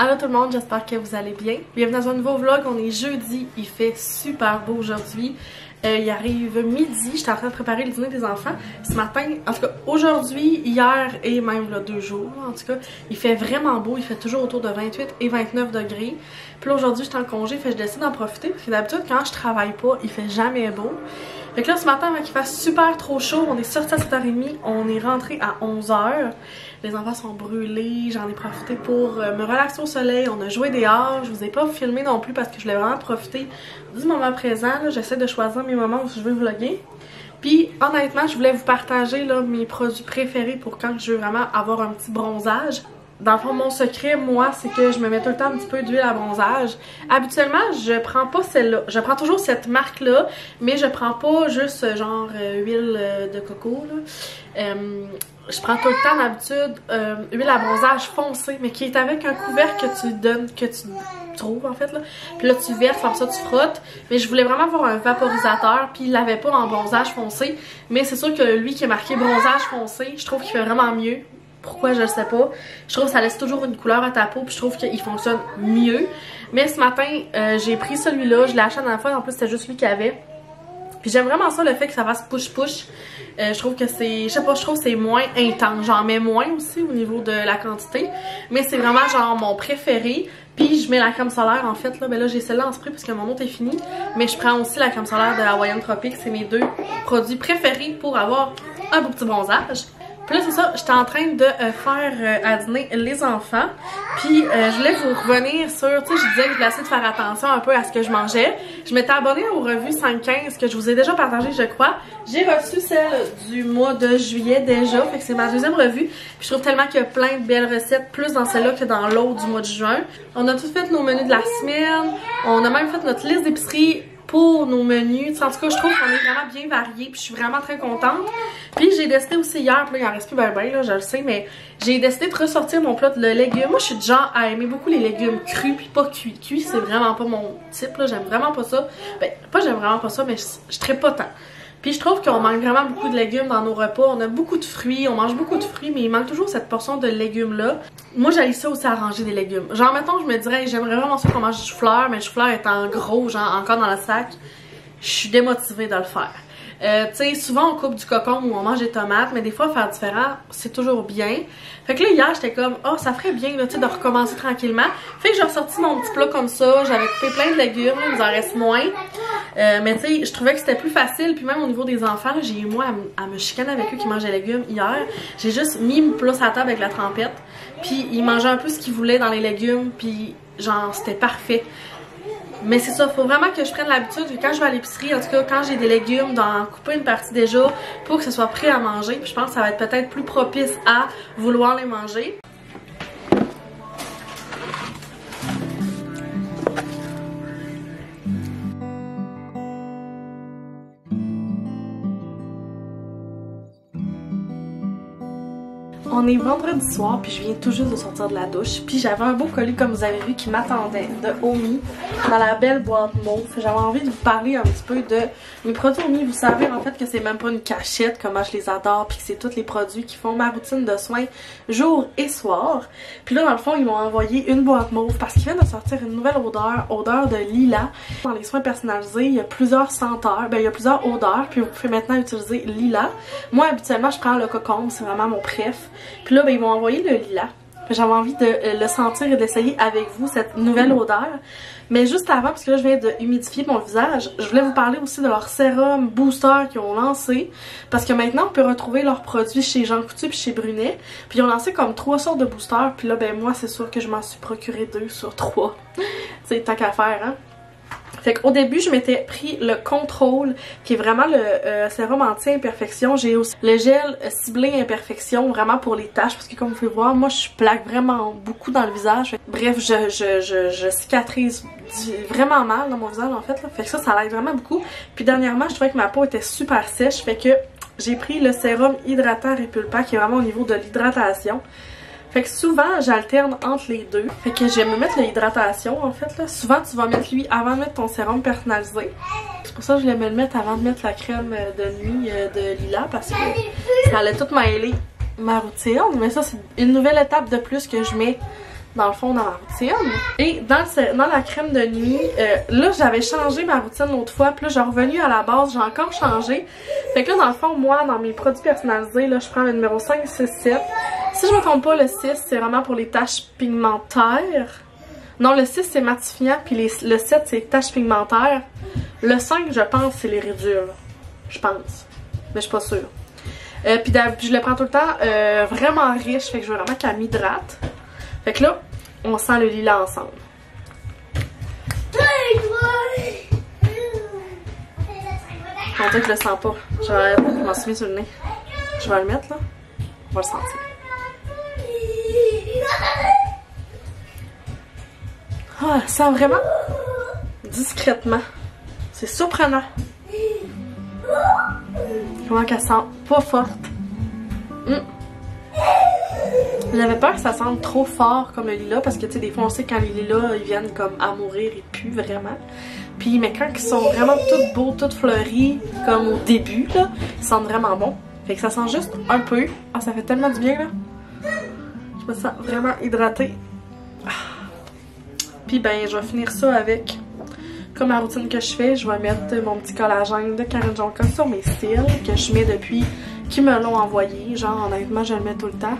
Allô tout le monde, j'espère que vous allez bien. Bienvenue dans un nouveau vlog, on est jeudi, il fait super beau aujourd'hui. Il arrive midi, j'étais en train de préparer le dîner des enfants. Ce matin, en tout cas aujourd'hui, hier et même là 2 jours, en tout cas, il fait vraiment beau, il fait toujours autour de 28 et 29 degrés. Puis là aujourd'hui, j'étais en congé, fait que je décide d'en profiter parce que d'habitude quand je travaille pas, il fait jamais beau. Fait que là ce matin, avant qu'il fasse super trop chaud, on est sorti à 7h30, on est rentré à 11h. Les enfants sont brûlés, j'en ai profité pour me relaxer au soleil, on a joué dehors. Je vous ai pas filmé non plus parce que je voulais vraiment profiter du moment présent. J'essaie de choisir mes moments où je veux vlogger. Puis honnêtement, je voulais vous partager là, mes produits préférés pour quand je veux vraiment avoir un petit bronzage. Dans le fond, mon secret, moi, c'est que je me mets tout le temps un petit peu d'huile à bronzage. Habituellement, je prends pas celle-là. Je prends toujours cette marque-là, mais je prends pas juste genre huile de coco, là. Je prends tout le temps d'habitude huile à bronzage foncée, mais qui est avec un couvercle que tu donnes, que tu trouves en fait là. Puis là tu verses, comme ça tu frottes. Mais je voulais vraiment avoir un vaporisateur, puis il l'avait pas en bronzage foncé. Mais c'est sûr que lui qui est marqué bronzage foncé, je trouve qu'il fait vraiment mieux. Pourquoi je sais pas. Je trouve que ça laisse toujours une couleur à ta peau, puis je trouve qu'il fonctionne mieux. Mais ce matin, j'ai pris celui-là, je l'ai acheté dans la fois, en plus c'était juste lui qu'il y avait. Puis j'aime vraiment ça, le fait que ça fasse push-push. Je trouve que c'est, je sais pas, je trouve que c'est moins intense. J'en mets moins aussi au niveau de la quantité. Mais c'est vraiment genre mon préféré. Puis je mets la crème solaire en fait, là. Ben là j'ai celle-là en spray parce que mon autre est fini. Mais je prends aussi la crème solaire de Hawaiian Tropic. C'est mes deux produits préférés pour avoir un beau petit bronzage. Puis là c'est ça, j'étais en train de faire à dîner les enfants. Puis je voulais vous revenir sur, tu sais, je disais que je voulais essayer de faire attention un peu à ce que je mangeais. Je m'étais abonnée aux revues 5-15 que je vous ai déjà partagé, je crois. J'ai reçu celle du mois de juillet déjà, fait que c'est ma deuxième revue. Puis je trouve tellement qu'il y a plein de belles recettes, plus dans celle-là que dans l'autre du mois de juin. On a tout fait nos menus de la semaine, on a même fait notre liste d'épicerie pour nos menus. En tout cas, je trouve qu'on est vraiment bien variés, puis je suis vraiment très contente. Puis j'ai décidé aussi hier, puis là, il en reste plus ben là, je le sais, mais j'ai décidé de ressortir mon plat de légumes. Moi, je suis du genre à aimer beaucoup les légumes crus, puis pas cuits. Cuits, c'est vraiment pas mon type, là, j'aime vraiment pas ça. Ben, pas j'aime vraiment pas ça, mais je traite pas tant. Puis je trouve qu'on manque vraiment beaucoup de légumes dans nos repas. On a beaucoup de fruits, on mange beaucoup de fruits, mais il manque toujours cette portion de légumes-là. Moi, j'aille ça aussi à ranger des légumes. Genre, mettons, je me dirais, j'aimerais vraiment ça qu'on mange du chou-fleur, mais le chou-fleur est en gros, genre, encore dans le sac. Je suis démotivée de le faire. Tu sais, souvent on coupe du cocon ou on mange des tomates, mais des fois faire différent, c'est toujours bien. Fait que là hier j'étais comme, oh ça ferait bien là, tu sais, de recommencer tranquillement. Fait que j'ai ressorti mon petit plat comme ça, j'avais coupé plein de légumes, là, il nous en reste moins. Mais tu sais, je trouvais que c'était plus facile, puis même au niveau des enfants, j'ai eu moi à me chicaner avec eux qui mangent des légumes hier. J'ai juste mis mon plat sur la table avec la trempette, puis ils mangeaient un peu ce qu'ils voulaient dans les légumes, puis genre c'était parfait. Mais c'est ça, faut vraiment que je prenne l'habitude quand je vais à l'épicerie, en tout cas quand j'ai des légumes, d'en couper une partie déjà pour que ce soit prêt à manger. Puis je pense que ça va être peut-être plus propice à vouloir les manger. On est vendredi soir, puis je viens tout juste de sortir de la douche. Puis j'avais un beau colis, comme vous avez vu, qui m'attendait de Omi dans la belle boîte mauve. J'avais envie de vous parler un petit peu de mes produits Omi. Vous savez en fait que c'est même pas une cachette, comment je les adore, puis que c'est tous les produits qui font ma routine de soins jour et soir. Puis là, dans le fond, ils m'ont envoyé une boîte mauve parce qu'ils viennent de sortir une nouvelle odeur de lilas. Dans les soins personnalisés, il y a plusieurs senteurs, ben il y a plusieurs odeurs, puis vous pouvez maintenant utiliser lilas. Moi, habituellement, je prends le cocombe, c'est vraiment mon préf. Puis là, ben, ils m'ont envoyé le lilas. J'avais envie de le sentir et d'essayer avec vous cette nouvelle odeur. Mais juste avant, parce que là, je viens de humidifier mon visage, je voulais vous parler aussi de leur sérum booster qu'ils ont lancé. Parce que maintenant, on peut retrouver leurs produits chez Jean Coutu et chez Brunet. Puis ils ont lancé comme 3 sortes de boosters. Puis là, ben moi, c'est sûr que je m'en suis procuré 2 sur 3. C'est tant qu'à faire, hein. Fait qu'au début, je m'étais pris le Contrôle, qui est vraiment le sérum anti-imperfection. J'ai aussi le gel ciblé imperfection, vraiment pour les taches, parce que comme vous pouvez voir, moi je plaque vraiment beaucoup dans le visage. Bref, je cicatrise vraiment mal dans mon visage en fait, là. Fait que ça l'aide vraiment beaucoup. Puis dernièrement, je trouvais que ma peau était super sèche, fait que j'ai pris le sérum hydratant répulpant, qui est vraiment au niveau de l'hydratation. Fait que souvent, j'alterne entre les deux. Fait que je vais me mettre l'hydratation en fait là. Souvent, tu vas mettre lui avant de mettre ton sérum personnalisé. C'est pour ça que je voulais me le mettre avant de mettre la crème de nuit de lilas parce que ça allait tout mêler ma routine. Mais ça, c'est une nouvelle étape de plus que je mets dans le fond dans ma routine. Et dans la crème de nuit, là j'avais changé ma routine l'autre fois, puis là j'ai revenu à la base, j'ai encore changé. Fait que là dans le fond, moi dans mes produits personnalisés, là je prends le numéro 5, 6, 7. Si je me trompe pas, le 6 c'est vraiment pour les taches pigmentaires. Non, le 6 c'est matifiant, puis le 7 c'est taches pigmentaires. Le 5 je pense c'est les réduire, je pense, mais je suis pas sûre. Puis je le prends tout le temps vraiment riche, fait que je veux vraiment qu'elle m'hydrate. Fait que là, on sent le lilas ensemble. On dirait que je le sens pas. Je m'en suis mis sur le nez. Je vais le mettre là. On va le sentir. Ah, elle sent vraiment discrètement. C'est surprenant. Comment qu'elle sent pas forte. J'avais peur que ça sente trop fort comme le lilas parce que tu sais des fois on sait quand les lilas ils viennent comme à mourir et puent vraiment. Puis mais quand ils sont vraiment toutes beaux, toutes fleuris comme au début là, ils sentent vraiment bon. Fait que ça sent juste un peu. Ah ça fait tellement du bien là. Je me sens vraiment hydratée. Puis ben je vais finir ça avec comme la routine que je fais, je vais mettre mon petit collagène de Karen Jonka sur mes cils que je mets depuis qu'ils me l'ont envoyé. Genre honnêtement je le mets tout le temps.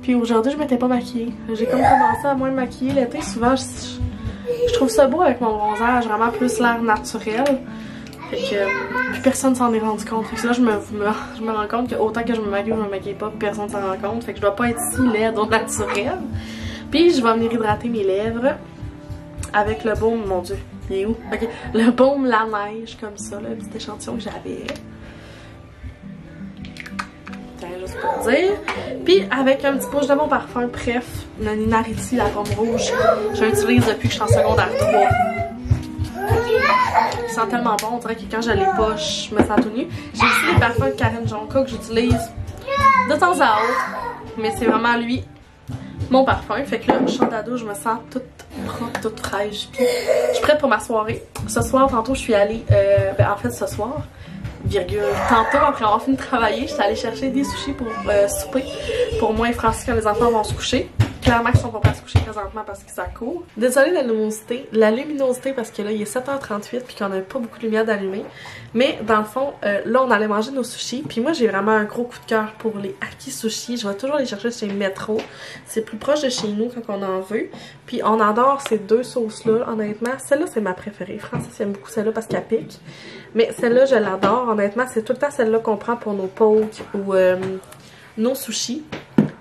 Puis aujourd'hui je m'étais pas maquillée. J'ai comme commencé à moins me maquiller l'été. Souvent je trouve ça beau avec mon bronzage, vraiment plus l'air naturel. Fait que puis personne s'en est rendu compte. Fait que là je me rends compte que autant que je me maquille ou je me maquille pas, personne s'en rend compte. Fait que je dois pas être si laide au naturel. Puis je vais venir hydrater mes lèvres avec le baume, mon dieu. Il est où? Ok. Le baume la neige, comme ça, le petit échantillon que j'avais. Tiens, juste pour dire. Puis avec un petit push de mon parfum, bref, le Nina Ricci, la pomme rouge. Je l'utilise depuis que je suis en secondaire 3. Il sent tellement bon, on dirait que quand je l'ai pas, je me sens tout nue. J'ai aussi les parfums de Karen Jonka que j'utilise de temps à autre. Mais c'est vraiment lui, mon parfum. Fait que là, je chante à dos, je me sens toute propre, toute fraîche. Puis je suis prête pour ma soirée. Ce soir, tantôt, je suis allée, en fait, ce soir, virgule, tantôt, après avoir fini de travailler, je suis allée chercher des sushis pour souper. Pour moi et Francis, quand les enfants vont se coucher. Clairement qu'ils sont pas prêts à se coucher présentement parce que ça court. Désolée de la luminosité parce que là il est 7h38 puis qu'on a pas beaucoup de lumière d'allumer. Mais dans le fond, là on allait manger nos sushis. Puis moi j'ai vraiment un gros coup de cœur pour les Aki Sushi. Je vais toujours les chercher chez Metro. C'est plus proche de chez nous quand on en veut. Puis on adore ces deux sauces là, honnêtement. Celle-là c'est ma préférée. Francis aime beaucoup celle-là parce qu'elle pique. Mais celle-là je l'adore. Honnêtement c'est tout le temps celle-là qu'on prend pour nos poke ou nos sushis.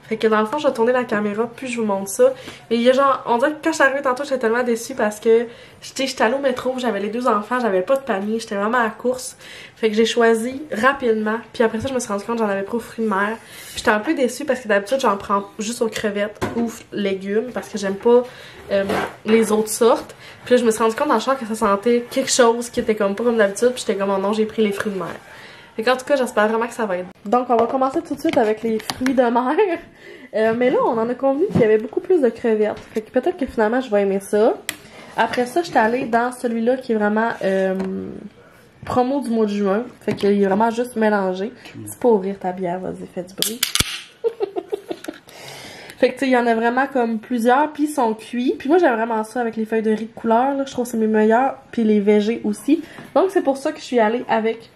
Fait que dans le fond, je vais tourner la caméra, puis je vous montre ça. Et il y a genre, on dirait que quand je suis arrivée tantôt, j'étais tellement déçue parce que j'étais allée au métro, j'avais les deux enfants, j'avais pas de panier, j'étais vraiment à la course. Fait que j'ai choisi rapidement, puis après ça, je me suis rendu compte que j'en avais pas aux fruits de mer. J'étais un peu déçue parce que d'habitude, j'en prends juste aux crevettes ou légumes parce que j'aime pas les autres sortes. Puis là, je me suis rendu compte dans le char que ça sentait quelque chose qui était comme pas comme d'habitude, puis j'étais comme, oh non, j'ai pris les fruits de mer. En tout cas, j'espère vraiment que ça va être. Donc, on va commencer tout de suite avec les fruits de mer. Mais là, on en a convenu qu'il y avait beaucoup plus de crevettes. Fait que peut-être que finalement, je vais aimer ça. Après ça, j'étais allée dans celui-là qui est vraiment promo du mois de juin. Fait qu'il est vraiment juste mélangé. C'est pas ouvrir ta bière, vas-y, fais du bruit. Fait que tu sais, il y en a vraiment comme plusieurs, puis ils sont cuits. Puis moi, j'aime vraiment ça avec les feuilles de riz de couleur, là. Je trouve que c'est mes meilleurs. Puis les végés aussi. Donc, c'est pour ça que je suis allée avec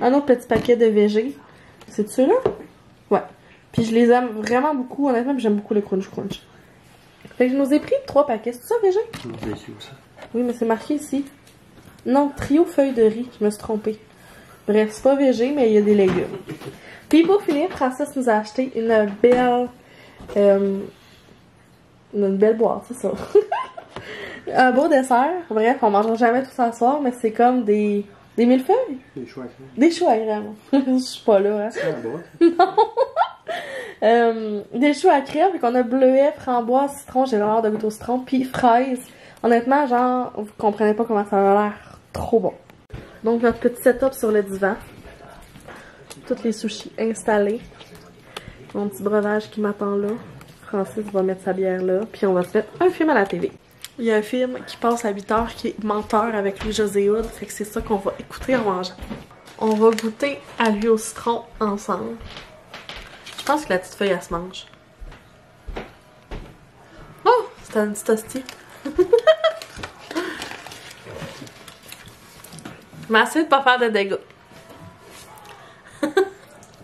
un autre petit paquet de végés. C'est celui-là? Ouais. Puis je les aime vraiment beaucoup, honnêtement, j'aime beaucoup le crunch crunch. Fait que je nous ai pris 3 paquets. C'est ça, végé? Oui, mais c'est marqué ici. Non, trio feuilles de riz. Je me suis trompée. Bref, c'est pas végé, mais il y a des légumes. Puis pour finir, Francis nous a acheté une belle boîte, c'est ça. Un beau dessert. Bref, on mangera jamais tout ça ce soir, mais c'est comme des millefeuilles? Des choux à crème. Des choux à crème. Je suis pas là, hein. C'est un bois? Non. Des choux à crème, puis qu'on a bleuet, framboise, citron, j'ai l'air de goûter au citron, puis fraises. Honnêtement, genre, vous comprenez pas comment ça a l'air trop bon. Donc, notre petit setup sur le divan. Toutes les sushis installés. Mon petit breuvage qui m'attend là. Francis va mettre sa bière là, puis on va se mettre un film à la télé. Il y a un film qui passe à 8h qui est Menteur avec Louis-José Hood. Fait que c'est ça qu'on va écouter en mangeant. On va goûter à l'huile au citron ensemble. Je pense que la petite feuille, elle se mange. T'as une petite hostie. Mais essaye de pas faire de dégâts.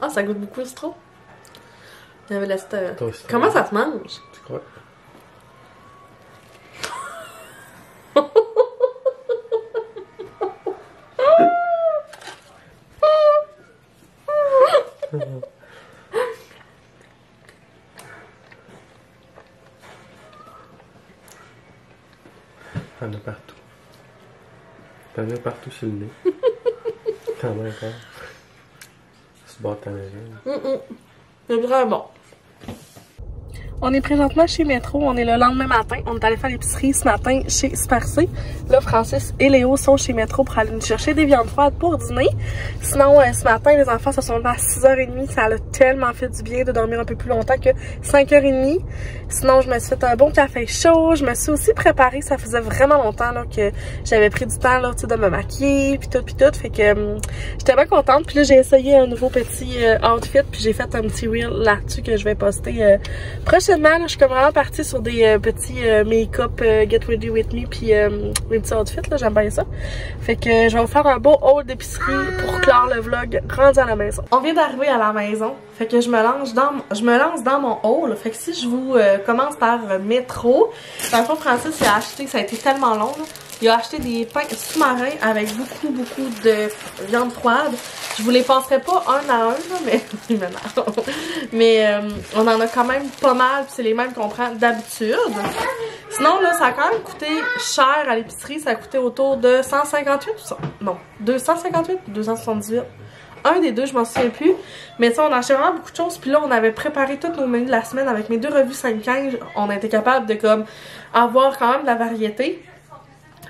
Ah, ça goûte beaucoup le citron. Il y avait la Comment ça se mange? Tu crois? T'en as partout. T'en as partout sur le nez. T'en as encore. C'est bon, t'en as rien. C'est vraiment bon. On est présentement chez Métro, on est le lendemain matin. On est allé faire l'épicerie ce matin chez Super C. Là, Francis et Léo sont chez Métro pour aller nous chercher des viandes froides pour dîner. Sinon, ce matin, les enfants se sont levés à 6h30. Ça a tellement fait du bien de dormir un peu plus longtemps que 5h30. Sinon, je me suis fait un bon café chaud. Je me suis aussi préparée. Ça faisait vraiment longtemps là, que j'avais pris du temps là, de me maquiller, puis tout. Fait que j'étais bien contente. Puis là, j'ai essayé un nouveau petit outfit. Puis j'ai fait un petit reel là-dessus que je vais poster prochainement. Là, je suis comme vraiment partie sur des petits make-up Get Ready With Me puis mes petits outfits, là, j'aime bien ça. Fait que je vais vous faire un beau haul d'épicerie pour clore le vlog rendu à la maison. On vient d'arriver à la maison, fait que je me lance dans mon haul. Fait que si je vous commence par Métro, dans le fond, Francis il a acheté, ça a été tellement long, là. Il a acheté des pains sous-marins avec beaucoup de viande froide. Je vous les passerai pas un à un, là, mais on en a quand même pas mal, puis c'est les mêmes qu'on prend d'habitude. Sinon, là, ça a quand même coûté cher à l'épicerie. Ça a coûté autour de 158 ou ça? Non, 258 ou 278. Un des deux, je m'en souviens plus. Mais ça, on a acheté vraiment beaucoup de choses. Puis là, on avait préparé tous nos menus de la semaine avec mes 2 revues 5-15. On a été capable de comme avoir quand même de la variété.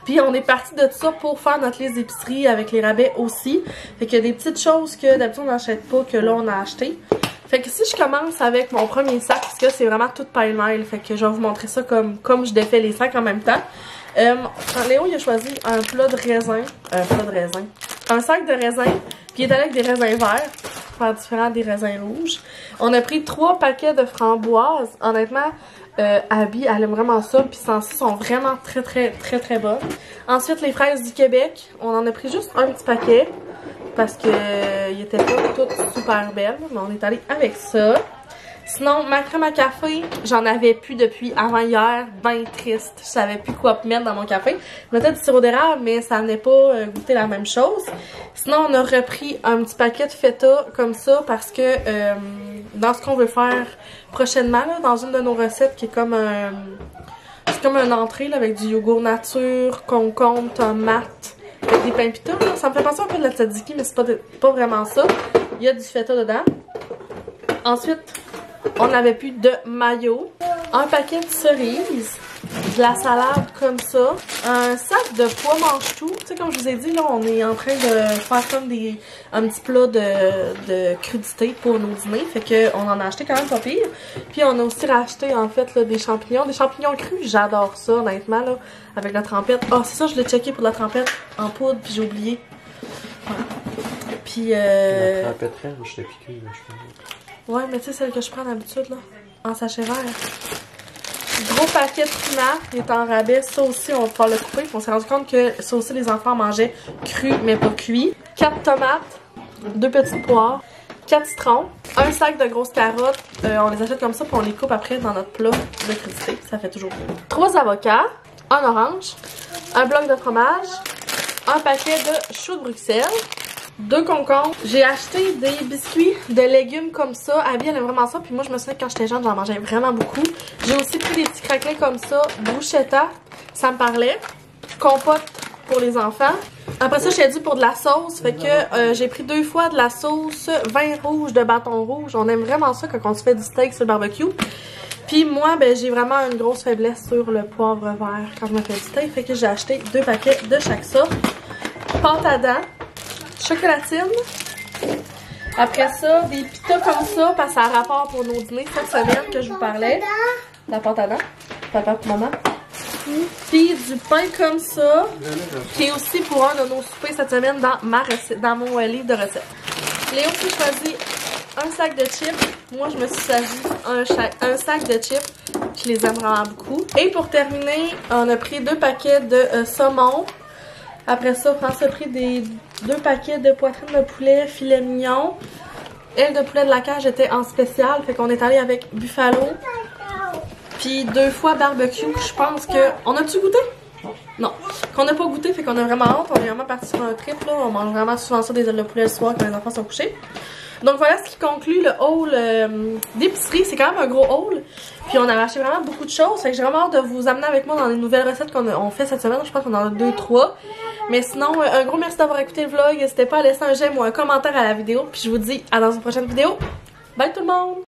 Puis on est parti de ça pour faire notre liste d'épicerie avec les rabais aussi. Fait qu'il y a des petites choses que d'habitude on n'achète pas que là on a acheté. Fait que si je commence avec mon premier sac, parce que c'est vraiment tout pile-mêle, fait que je vais vous montrer ça comme je défais les sacs en même temps. Léo il a choisi un plat de raisin, un sac de raisin, puis il est allé avec des raisins verts, pour faire différent des raisins rouges. On a pris 3 paquets de framboises, honnêtement. Abby, elle aime vraiment ça, puis celles-ci sont vraiment très bonnes. Ensuite, les fraises du Québec, on en a pris juste un petit paquet, parce que ils étaient pas toutes super belles, mais on est allé avec ça. Sinon, ma crème à café, j'en avais plus depuis avant hier, ben triste. Je savais plus quoi mettre dans mon café. Je mettais du sirop d'érable, mais ça venait pas goûter la même chose. Sinon, on a repris un petit paquet de feta comme ça, parce que dans ce qu'on veut faire prochainement, là, dans une de nos recettes qui est comme un... C'est comme une entrée là, avec du yogourt nature, concombre, tomate, avec des pains pita. Ça me fait penser un peu de la tzatziki, mais c'est pas vraiment ça. Il y a du feta dedans. Ensuite, on n'avait plus de mayo, un paquet de cerises, de la salade comme ça, un sac de pois mange-tout. Tu sais, comme je vous ai dit, là, on est en train de faire comme un petit plat de crudité pour nos dîners. Fait que on en a acheté quand même pas pire. Puis on a aussi racheté en fait là, des champignons crus. J'adore ça, honnêtement, là, avec la trempette. Ah, c'est ça, je l'ai checké pour la trempette en poudre, puis j'ai oublié. Voilà. Puis la trempette rouge de piqûre, là, je pense. Ouais, mais tu sais, celle que je prends d'habitude, là, en sachet vert. Gros paquet de pinard, il est en rabais. Ça aussi, on va pouvoir le couper. On s'est rendu compte que ça aussi, les enfants mangeaient cru, mais pas cuit. 4 tomates, 2 petites poires, 4 citrons, un sac de grosses carottes. On les achète comme ça, puis on les coupe après dans notre plat de crudité. Ça fait toujours bien. 3 avocats, un orange, un bloc de fromage, un paquet de choux de Bruxelles, 2 concombres. J'ai acheté des biscuits de légumes comme ça. Abby, elle aime vraiment ça. Puis moi, je me souviens que quand j'étais jeune, j'en mangeais vraiment beaucoup. J'ai aussi pris des petits craquelins comme ça. Bruschetta, ça me parlait. Compote pour les enfants. Après ça, j'ai dit pour de la sauce. Fait que j'ai pris 2 fois de la sauce vin rouge de bâton rouge. On aime vraiment ça quand on se fait du steak sur le barbecue. Puis moi, ben j'ai vraiment une grosse faiblesse sur le poivre vert quand je me fais du steak. Fait que j'ai acheté 2 paquets de chaque sorte. Pâte à dents. Chocolatine. Après ça, des pitas comme ça, parce que ça a rapport pour nos dîners cette semaine que je vous parlais. La pâte à dents. Papa et maman. Puis du pain comme ça, qui est aussi pour un de nos soupers cette semaine dans mon livre de recettes. Léo s'est choisi un sac de chips. Moi, je me suis choisi un sac de chips je les aime vraiment beaucoup. Et pour terminer, on a pris 2 paquets de saumon. Après ça, France a pris 2 paquets de poitrine de poulet filet mignon. Aile de poulet de la cage était en spécial, fait qu'on est allé avec buffalo. Puis 2 fois barbecue, je pense que... On a-tu goûté? Non. Qu'on n'a pas goûté, fait qu'on a vraiment hâte. On est vraiment parti sur un trip, là. On mange vraiment souvent ça, des ailes de poulet le soir quand les enfants sont couchés. Donc voilà ce qui conclut le haul d'épicerie. C'est quand même un gros haul. Puis on a acheté vraiment beaucoup de choses. Fait que j'ai vraiment hâte de vous amener avec moi dans les nouvelles recettes qu'on fait cette semaine. Je pense qu'on en a 2-3. Mais sinon, un gros merci d'avoir écouté le vlog. N'hésitez pas à laisser un j'aime ou un commentaire à la vidéo. Puis je vous dis à dans une prochaine vidéo. Bye tout le monde!